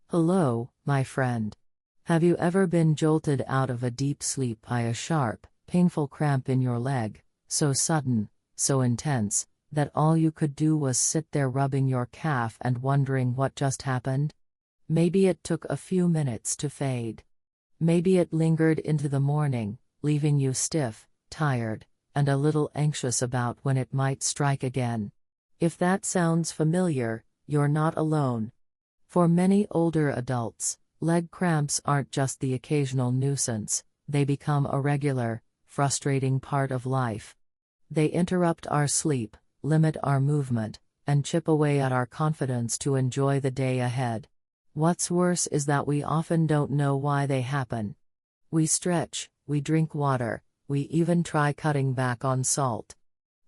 Hello, my friend. Have you ever been jolted out of a deep sleep by a sharp, painful cramp in your leg, so sudden, so intense, that all you could do was sit there rubbing your calf and wondering what just happened? Maybe it took a few minutes to fade. Maybe it lingered into the morning, leaving you stiff, tired, and a little anxious about when it might strike again. If that sounds familiar, you're not alone. For many older adults, leg cramps aren't just the occasional nuisance, they become a regular, frustrating part of life. They interrupt our sleep, limit our movement, and chip away at our confidence to enjoy the day ahead. What's worse is that we often don't know why they happen. We stretch, we drink water, we even try cutting back on salt.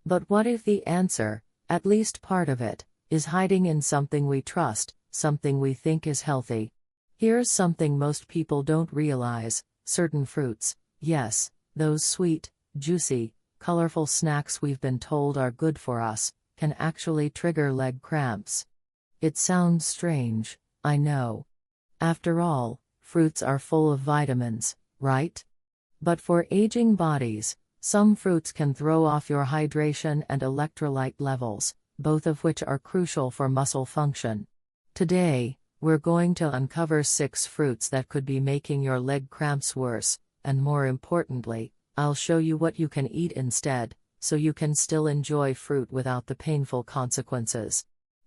But what if the answer, at least part of it, is hiding in something we trust, something we think is healthy? Here's something most people don't realize: certain fruits, yes, those sweet, juicy, colorful snacks we've been told are good for us, can actually trigger leg cramps. It sounds strange, I know. After all, fruits are full of vitamins, right? But for aging bodies, some fruits can throw off your hydration and electrolyte levels, both of which are crucial for muscle function. Today, we're going to uncover 6 fruits that could be making your leg cramps worse, and more importantly, I'll show you what you can eat instead, so you can still enjoy fruit without the painful consequences.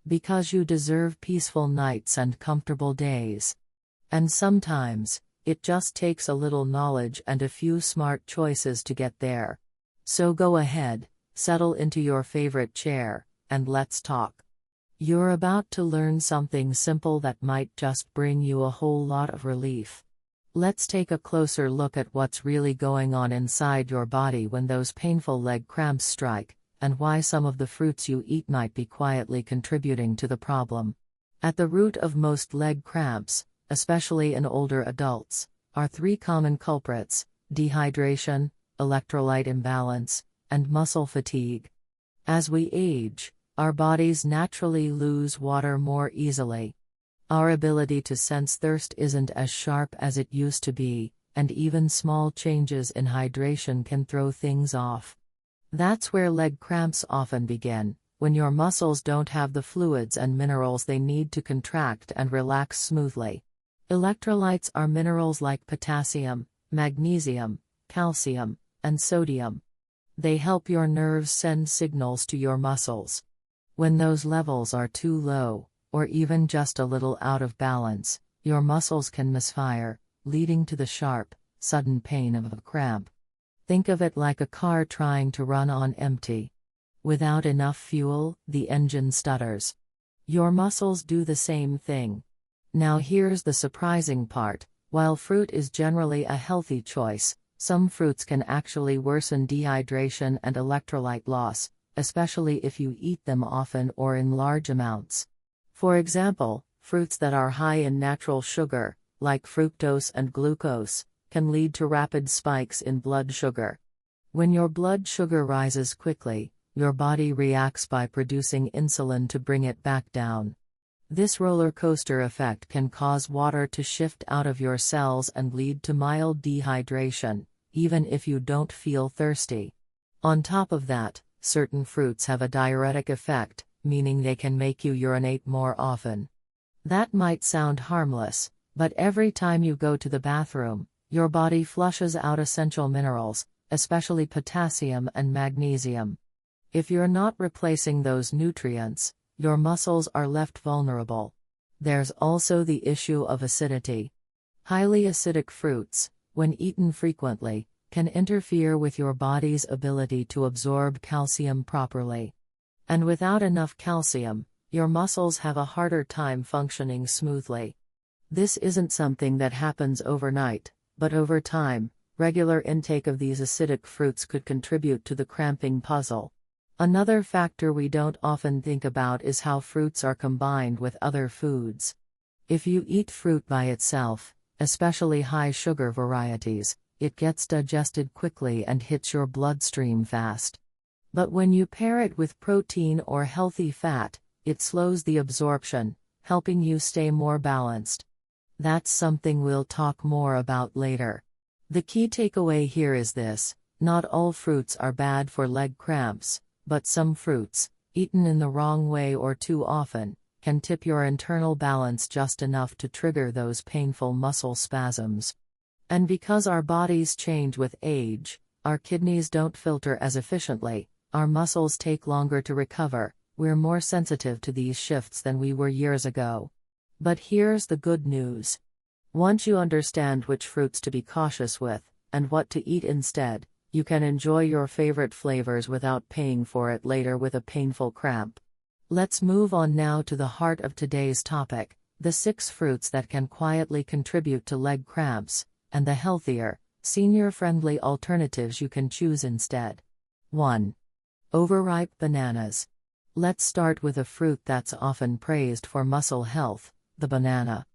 Because you deserve peaceful nights and comfortable days. And sometimes, it just takes a little knowledge and a few smart choices to get there. So go ahead, settle into your favorite chair, and let's talk. You're about to learn something simple that might just bring you a whole lot of relief. Let's take a closer look at what's really going on inside your body when those painful leg cramps strike, and why some of the fruits you eat might be quietly contributing to the problem. At the root of most leg cramps, especially in older adults, are 3 common culprits: dehydration, electrolyte imbalance, and muscle fatigue. As we age, our bodies naturally lose water more easily. Our ability to sense thirst isn't as sharp as it used to be, and even small changes in hydration can throw things off. That's where leg cramps often begin, when your muscles don't have the fluids and minerals they need to contract and relax smoothly. Electrolytes are minerals like potassium, magnesium, calcium, and sodium. They help your nerves send signals to your muscles. When those levels are too low, or even just a little out of balance, your muscles can misfire, leading to the sharp, sudden pain of a cramp. Think of it like a car trying to run on empty. Without enough fuel, the engine stutters. Your muscles do the same thing. Now here's the surprising part: while fruit is generally a healthy choice, some fruits can actually worsen dehydration and electrolyte loss, especially if you eat them often or in large amounts. For example, fruits that are high in natural sugar, like fructose and glucose, can lead to rapid spikes in blood sugar. When your blood sugar rises quickly, your body reacts by producing insulin to bring it back down. This roller coaster effect can cause water to shift out of your cells and lead to mild dehydration, even if you don't feel thirsty. On top of that, certain fruits have a diuretic effect, meaning they can make you urinate more often. That might sound harmless, but every time you go to the bathroom, your body flushes out essential minerals, especially potassium and magnesium. If you're not replacing those nutrients, your muscles are left vulnerable. There's also the issue of acidity. Highly acidic fruits, when eaten frequently, can interfere with your body's ability to absorb calcium properly. And without enough calcium, your muscles have a harder time functioning smoothly. This isn't something that happens overnight, but over time, regular intake of these acidic fruits could contribute to the cramping puzzle. Another factor we don't often think about is how fruits are combined with other foods. If you eat fruit by itself, especially high-sugar varieties, it gets digested quickly and hits your bloodstream fast. But when you pair it with protein or healthy fat, it slows the absorption, helping you stay more balanced. That's something we'll talk more about later. The key takeaway here is this: not all fruits are bad for leg cramps, but some fruits, eaten in the wrong way or too often, can tip your internal balance just enough to trigger those painful muscle spasms. And because our bodies change with age, our kidneys don't filter as efficiently, our muscles take longer to recover, we're more sensitive to these shifts than we were years ago. But here's the good news. Once you understand which fruits to be cautious with, and what to eat instead, you can enjoy your favorite flavors without paying for it later with a painful cramp. Let's move on now to the heart of today's topic: the 6 fruits that can quietly contribute to leg cramps, and the healthier, senior-friendly alternatives you can choose instead. 1. Overripe bananas. Let's start with a fruit that's often praised for muscle health, the banana.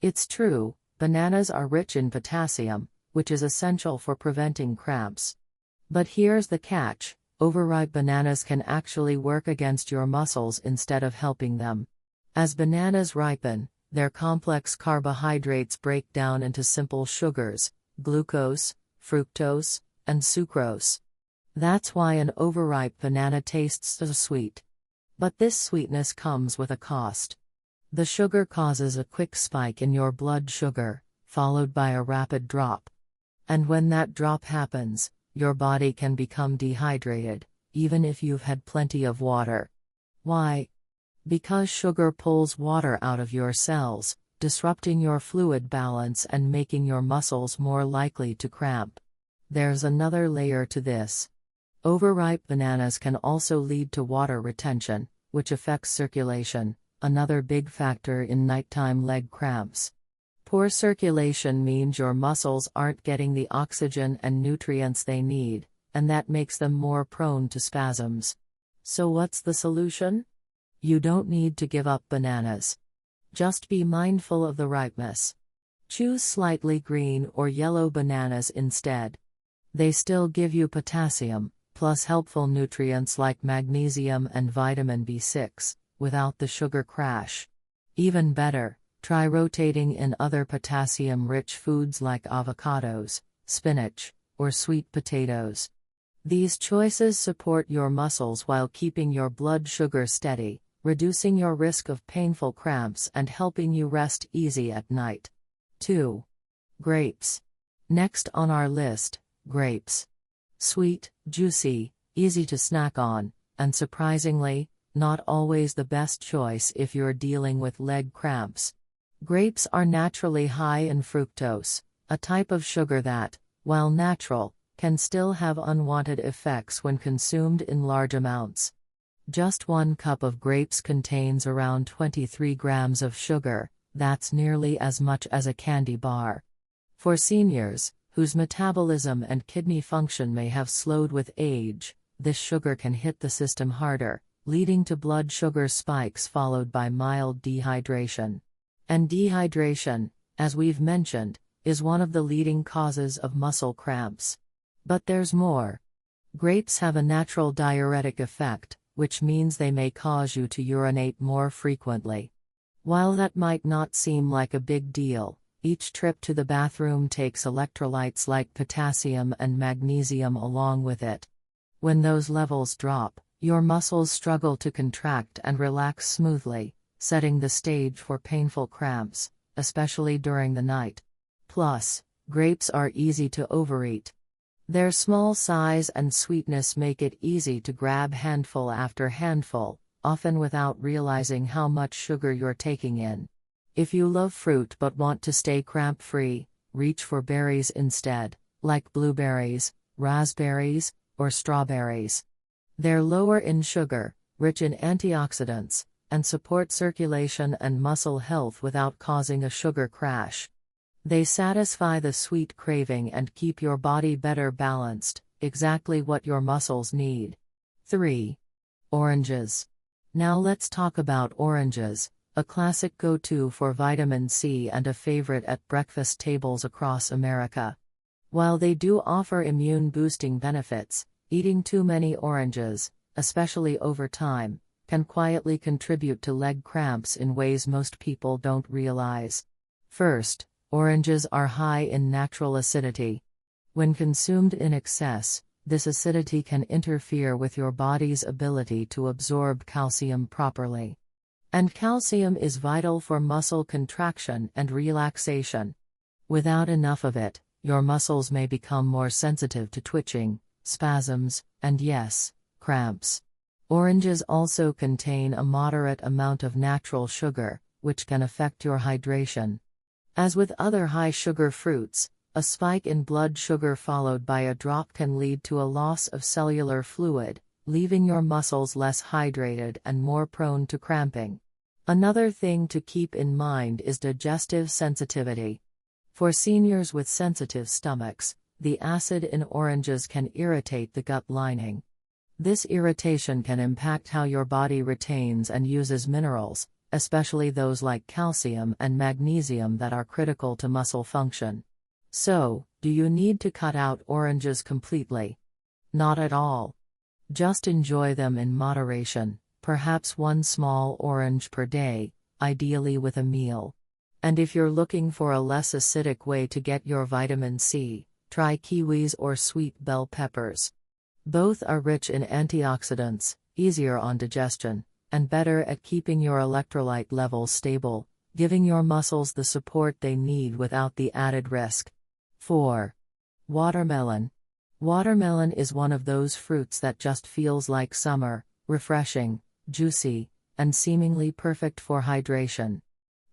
It's true, bananas are rich in potassium, which is essential for preventing cramps. But here's the catch: overripe bananas can actually work against your muscles instead of helping them. As bananas ripen, their complex carbohydrates break down into simple sugars, glucose, fructose, and sucrose. That's why an overripe banana tastes so sweet. But this sweetness comes with a cost. The sugar causes a quick spike in your blood sugar, followed by a rapid drop. And when that drop happens, your body can become dehydrated, even if you've had plenty of water. Why? Because sugar pulls water out of your cells, disrupting your fluid balance and making your muscles more likely to cramp. There's another layer to this. Overripe bananas can also lead to water retention, which affects circulation, another big factor in nighttime leg cramps. Poor circulation means your muscles aren't getting the oxygen and nutrients they need, and that makes them more prone to spasms. So what's the solution? You don't need to give up bananas. Just be mindful of the ripeness. Choose slightly green or yellow bananas instead. They still give you potassium, plus helpful nutrients like magnesium and vitamin B6, without the sugar crash. Even better, try rotating in other potassium-rich foods like avocados, spinach, or sweet potatoes. These choices support your muscles while keeping your blood sugar steady, reducing your risk of painful cramps and helping you rest easy at night. 2. Grapes. Next on our list, grapes. Sweet, juicy, easy to snack on, and surprisingly, not always the best choice if you're dealing with leg cramps. Grapes are naturally high in fructose, a type of sugar that, while natural, can still have unwanted effects when consumed in large amounts. Just 1 cup of grapes contains around 23 grams of sugar, that's nearly as much as a candy bar. For seniors, whose metabolism and kidney function may have slowed with age, this sugar can hit the system harder, leading to blood sugar spikes followed by mild dehydration. And dehydration, as we've mentioned, is one of the leading causes of muscle cramps. But there's more. Grapes have a natural diuretic effect, which means they may cause you to urinate more frequently. While that might not seem like a big deal, each trip to the bathroom takes electrolytes like potassium and magnesium along with it. When those levels drop, your muscles struggle to contract and relax smoothly, setting the stage for painful cramps, especially during the night. Plus, grapes are easy to overeat. Their small size and sweetness make it easy to grab handful after handful, often without realizing how much sugar you're taking in. If you love fruit but want to stay cramp-free, reach for berries instead, like blueberries, raspberries, or strawberries. They're lower in sugar, rich in antioxidants, and support circulation and muscle health without causing a sugar crash. They satisfy the sweet craving and keep your body better balanced, exactly what your muscles need. 3. Oranges. Now let's talk about oranges, a classic go-to for vitamin C and a favorite at breakfast tables across America. While they do offer immune-boosting benefits, eating too many oranges, especially over time, can quietly contribute to leg cramps in ways most people don't realize. First, oranges are high in natural acidity. When consumed in excess, this acidity can interfere with your body's ability to absorb calcium properly. And calcium is vital for muscle contraction and relaxation. Without enough of it, your muscles may become more sensitive to twitching, spasms, and yes, cramps. Oranges also contain a moderate amount of natural sugar, which can affect your hydration. As with other high-sugar fruits, a spike in blood sugar followed by a drop can lead to a loss of cellular fluid, leaving your muscles less hydrated and more prone to cramping. Another thing to keep in mind is digestive sensitivity. For seniors with sensitive stomachs, the acid in oranges can irritate the gut lining. This irritation can impact how your body retains and uses minerals, especially those like calcium and magnesium that are critical to muscle function. So, do you need to cut out oranges completely? Not at all. Just enjoy them in moderation, perhaps one small orange per day, ideally with a meal. And if you're looking for a less acidic way to get your vitamin C, try kiwis or sweet bell peppers. Both are rich in antioxidants, easier on digestion, and better at keeping your electrolyte levels stable, giving your muscles the support they need without the added risk. 4. Watermelon. Watermelon is one of those fruits that just feels like summer, refreshing, juicy, and seemingly perfect for hydration.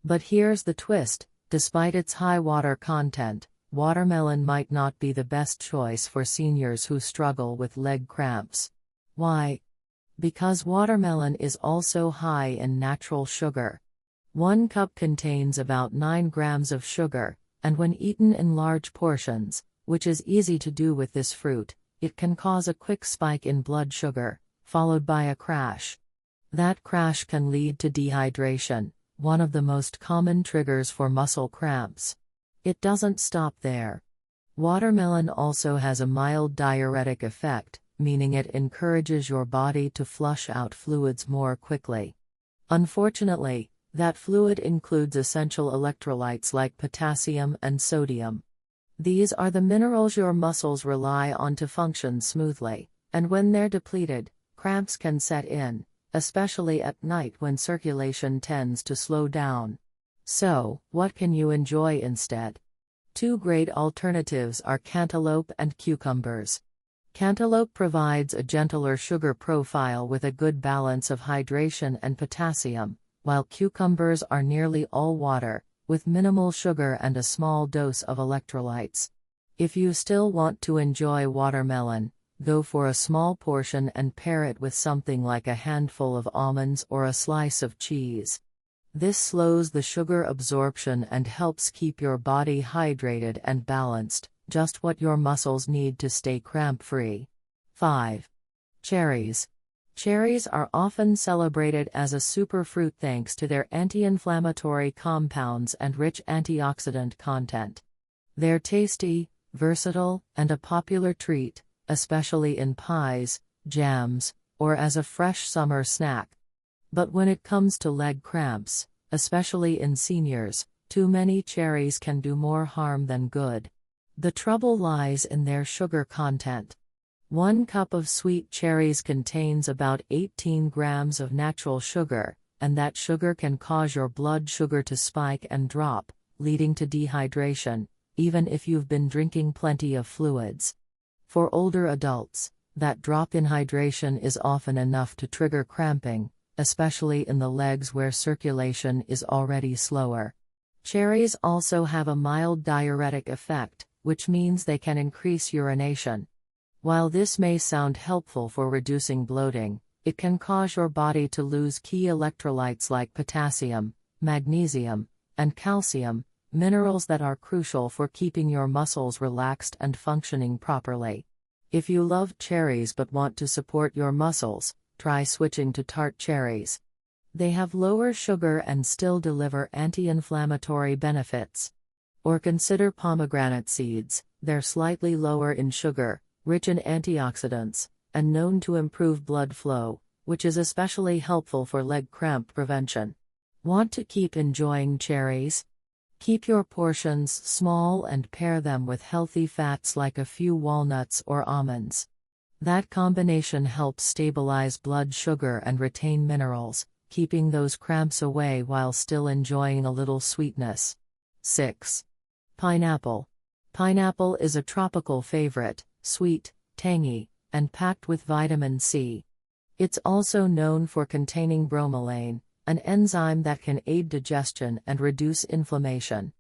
But here's the twist: despite its high water content, watermelon might not be the best choice for seniors who struggle with leg cramps. Why? Because watermelon is also high in natural sugar. 1 cup contains about 9 grams of sugar, and when eaten in large portions, which is easy to do with this fruit, it can cause a quick spike in blood sugar, followed by a crash. That crash can lead to dehydration, one of the most common triggers for muscle cramps. It doesn't stop there. Watermelon also has a mild diuretic effect, meaning it encourages your body to flush out fluids more quickly. Unfortunately, that fluid includes essential electrolytes like potassium and sodium. These are the minerals your muscles rely on to function smoothly, and when they're depleted, cramps can set in, especially at night when circulation tends to slow down. So, what can you enjoy instead? 2 great alternatives are cantaloupe and cucumbers. Cantaloupe provides a gentler sugar profile with a good balance of hydration and potassium, while cucumbers are nearly all water, with minimal sugar and a small dose of electrolytes. If you still want to enjoy watermelon, go for a small portion and pair it with something like a handful of almonds or a slice of cheese. This slows the sugar absorption and helps keep your body hydrated and balanced, just what your muscles need to stay cramp-free. 5. Cherries. Cherries are often celebrated as a superfruit thanks to their anti-inflammatory compounds and rich antioxidant content. They're tasty, versatile, and a popular treat, especially in pies, jams, or as a fresh summer snack. But when it comes to leg cramps, especially in seniors, too many cherries can do more harm than good. The trouble lies in their sugar content. 1 cup of sweet cherries contains about 18 grams of natural sugar, and that sugar can cause your blood sugar to spike and drop, leading to dehydration, even if you've been drinking plenty of fluids. For older adults, that drop in hydration is often enough to trigger cramping, especially in the legs where circulation is already slower. Cherries also have a mild diuretic effect, which means they can increase urination. While this may sound helpful for reducing bloating, it can cause your body to lose key electrolytes like potassium, magnesium, and calcium, minerals that are crucial for keeping your muscles relaxed and functioning properly. If you love cherries but want to support your muscles, try switching to tart cherries. They have lower sugar and still deliver anti-inflammatory benefits. Or consider pomegranate seeds. They're slightly lower in sugar, rich in antioxidants, and known to improve blood flow, which is especially helpful for leg cramp prevention. Want to keep enjoying cherries? Keep your portions small and pair them with healthy fats like a few walnuts or almonds. That combination helps stabilize blood sugar and retain minerals, keeping those cramps away while still enjoying a little sweetness. 6. Pineapple. Pineapple is a tropical favorite, sweet, tangy, and packed with vitamin C. It's also known for containing bromelain, an enzyme that can aid digestion and reduce inflammation.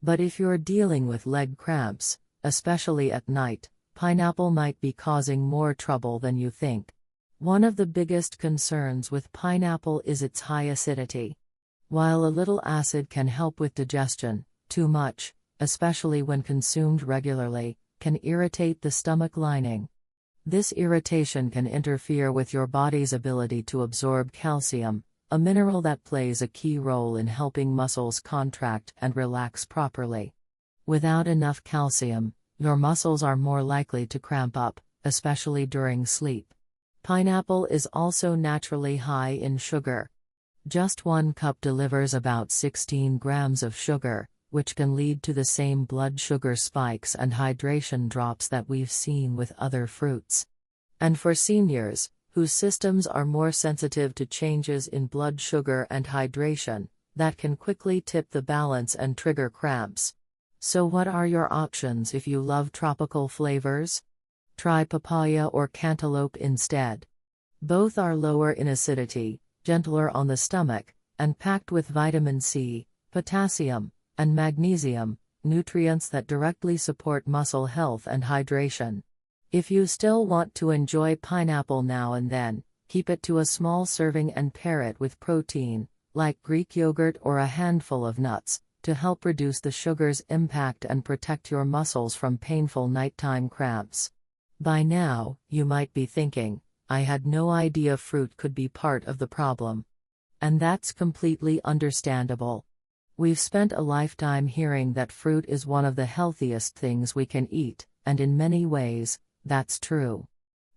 But if you're dealing with leg cramps, especially at night, pineapple might be causing more trouble than you think. One of the biggest concerns with pineapple is its high acidity. While a little acid can help with digestion, too much, especially when consumed regularly, can irritate the stomach lining. This irritation can interfere with your body's ability to absorb calcium, a mineral that plays a key role in helping muscles contract and relax properly. Without enough calcium, your muscles are more likely to cramp up, especially during sleep. Pineapple is also naturally high in sugar. Just 1 cup delivers about 16 grams of sugar, which can lead to the same blood sugar spikes and hydration drops that we've seen with other fruits. And for seniors, whose systems are more sensitive to changes in blood sugar and hydration, that can quickly tip the balance and trigger cramps. So what are your options if you love tropical flavors? Try papaya or cantaloupe instead. Both are lower in acidity, gentler on the stomach, and packed with vitamin C, potassium, and magnesium, nutrients that directly support muscle health and hydration. If you still want to enjoy pineapple now and then, keep it to a small serving and pair it with protein, like Greek yogurt or a handful of nuts, to help reduce the sugar's impact and protect your muscles from painful nighttime cramps. By now, you might be thinking, I had no idea fruit could be part of the problem. And that's completely understandable. We've spent a lifetime hearing that fruit is one of the healthiest things we can eat, and in many ways, that's true.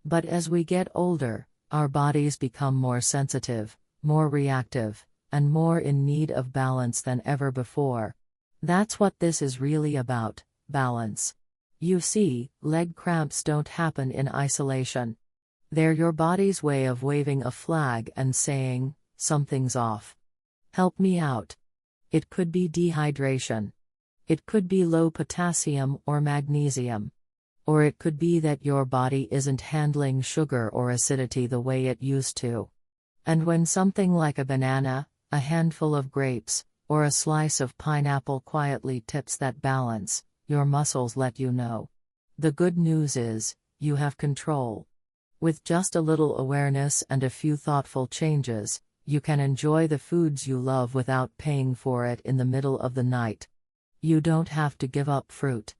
But as we get older, our bodies become more sensitive, more reactive, and more in need of balance than ever before. That's what this is really about, balance. You see, leg cramps don't happen in isolation. They're your body's way of waving a flag and saying, something's off. Help me out. It could be dehydration. It could be low potassium or magnesium. Or it could be that your body isn't handling sugar or acidity the way it used to. And when something like a banana, a handful of grapes, or a slice of pineapple quietly tips that balance, your muscles let you know. The good news is, you have control. With just a little awareness and a few thoughtful changes, you can enjoy the foods you love without paying for it in the middle of the night. You don't have to give up fruit.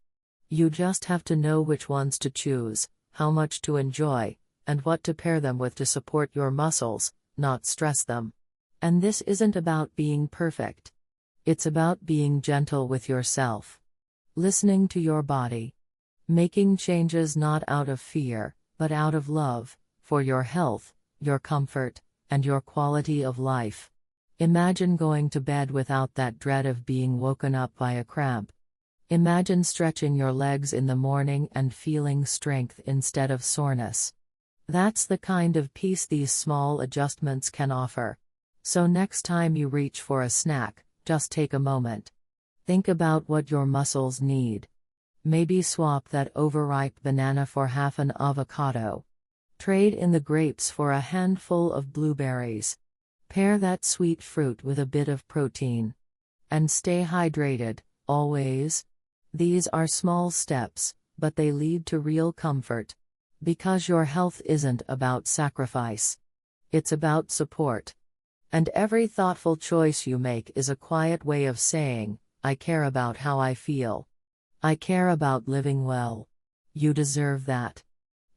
You just have to know which ones to choose, how much to enjoy, and what to pair them with to support your muscles, not stress them. And this isn't about being perfect. It's about being gentle with yourself. Listening to your body. Making changes not out of fear, but out of love, for your health, your comfort, and your quality of life. Imagine going to bed without that dread of being woken up by a cramp. Imagine stretching your legs in the morning and feeling strength instead of soreness. That's the kind of peace these small adjustments can offer. So next time you reach for a snack, just take a moment. Think about what your muscles need. Maybe swap that overripe banana for half an avocado. Trade in the grapes for a handful of blueberries. Pair that sweet fruit with a bit of protein. And stay hydrated, always. These are small steps, but they lead to real comfort. Because your health isn't about sacrifice. It's about support. And every thoughtful choice you make is a quiet way of saying, I care about how I feel. I care about living well. You deserve that.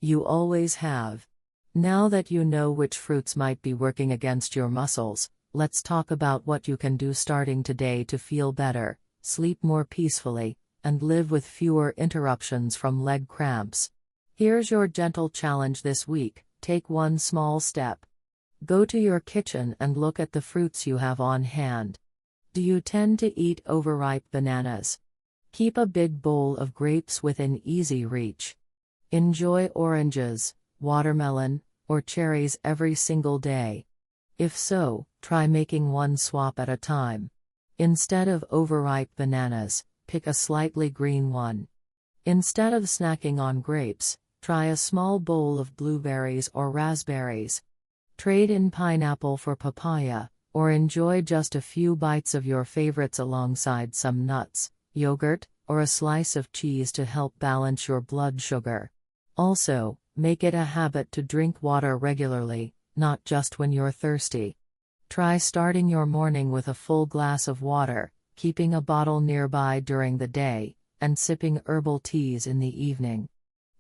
You always have. Now that you know which fruits might be working against your muscles, let's talk about what you can do starting today to feel better, sleep more peacefully, and live with fewer interruptions from leg cramps. Here's your gentle challenge this week: take one small step. Go to your kitchen and look at the fruits you have on hand. Do you tend to eat overripe bananas? Keep a big bowl of grapes within easy reach. Enjoy oranges, watermelon, or cherries every single day. If so, try making one swap at a time. Instead of overripe bananas, pick a slightly green one. Instead of snacking on grapes, try a small bowl of blueberries or raspberries. Trade in pineapple for papaya, or enjoy just a few bites of your favorites alongside some nuts, yogurt, or a slice of cheese to help balance your blood sugar. Also, make it a habit to drink water regularly, not just when you're thirsty. Try starting your morning with a full glass of water, keeping a bottle nearby during the day, and sipping herbal teas in the evening.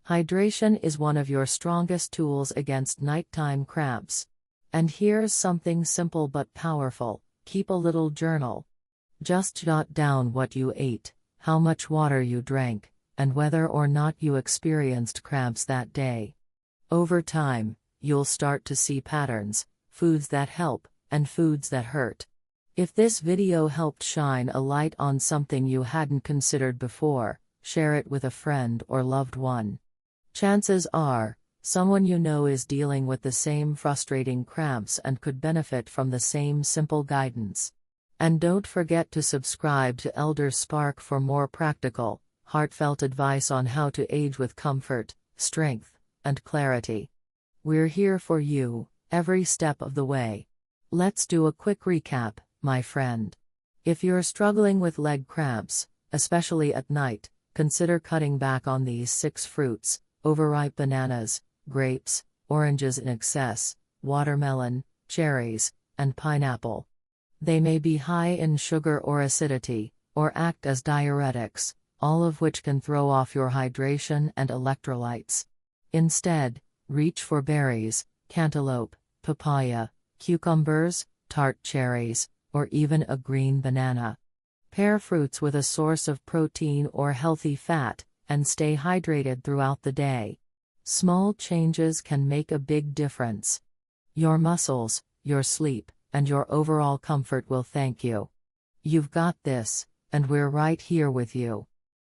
Hydration is one of your strongest tools against nighttime cramps. And here's something simple but powerful: keep a little journal. Just jot down what you ate, how much water you drank, and whether or not you experienced cramps that day. Over time, you'll start to see patterns: foods that help, and foods that hurt. If this video helped shine a light on something you hadn't considered before, share it with a friend or loved one. Chances are, someone you know is dealing with the same frustrating cramps and could benefit from the same simple guidance. And don't forget to subscribe to ElderSpark for more practical, heartfelt advice on how to age with comfort, strength, and clarity. We're here for you, every step of the way. Let's do a quick recap, my friend. If you're struggling with leg cramps, especially at night, consider cutting back on these 6 fruits: overripe bananas, grapes, oranges in excess, watermelon, cherries, and pineapple. They may be high in sugar or acidity, or act as diuretics, all of which can throw off your hydration and electrolytes. Instead, reach for berries, cantaloupe, papaya, cucumbers, tart cherries, or even a green banana. Pair fruits with a source of protein or healthy fat, and stay hydrated throughout the day. Small changes can make a big difference. Your muscles, your sleep, and your overall comfort will thank you. You've got this, and we're right here with you.